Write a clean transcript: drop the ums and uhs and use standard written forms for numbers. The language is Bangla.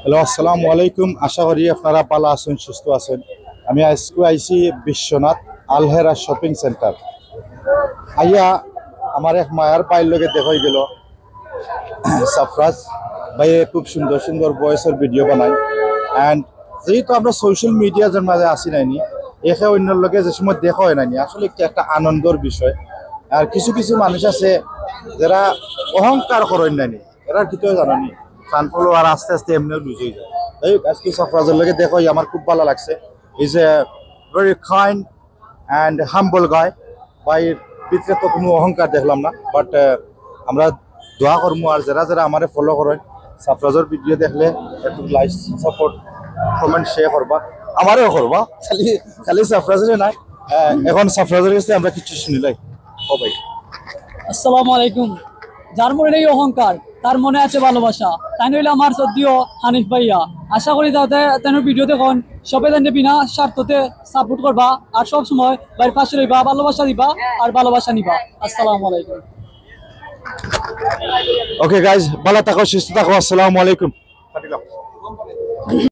হ্যালো, আসসালামু আলাইকুম। আশা করি আপনারা ভালো আছেন, সুস্থ আছেন। আমি আজকে আইছি বিশ্বনাথ আলহেরা শপিং সেন্টার। আইয়া আমার এক মায়ার পায়ের লগে দেখাই গেল সাফরাজ ভাইয়ে খুব সুন্দর সুন্দর ভয়েসের ভিডিও বানায়। অ্যান্ড যেহেতু আমরা সোশ্যাল মিডিয়ার মাঝে আসি নাইনি, একে অন্যর লগে যে সময় দেখা হয় নাইনি, আসলে একটা আনন্দের বিষয়। আর কিছু কিছু মানুষ আছে যারা অহংকার করেন নাইনি, এরা কিন্তু জানানি ফান ফলোয়ার আস্তে আস্তে এমনিও লুজ হয়ে যায়। তাই আজকে সাফরাজের লগে দেখো আমার খুব ভালো লাগছে। Is a very kind and হাম্বল গায়। ভাইয়ের ভিতরে তো কোনো অহংকার দেখলাম না, বাট আমরা দোয়া করবো আর যারা যারা আমারে ফলো করেন সাফরাজের ভিডিও দেখলে একটু লাইক সাপোর্ট কমেন্ট শেয়ার করবা, আমারও করবা। খালি খালি সাফরাজের নাই, এখন সাফরাজের কাছে আমরা কিছু শুনিলাই। ও ভাই, আসসালামু আলাইকুম। যার মনে নেই অহংকার, তার মনে আছে ভালোবাসা। তাই নইলে আমার সদ্যও হানিফ ভাইয়া। আশা করি তাতে তেন ভিডিও দেখুন সবে জানতে বিনা স্বার্থতে সাপোর্ট করবা আর সব সময় বাইরের পাশে রইবা, ভালোবাসা দিবা আর ভালোবাসা নিবা। আসসালামু আলাইকুম। ওকে গাইজ, ভালো থাকো, সুস্থ থাকো। আসসালামু আলাইকুম।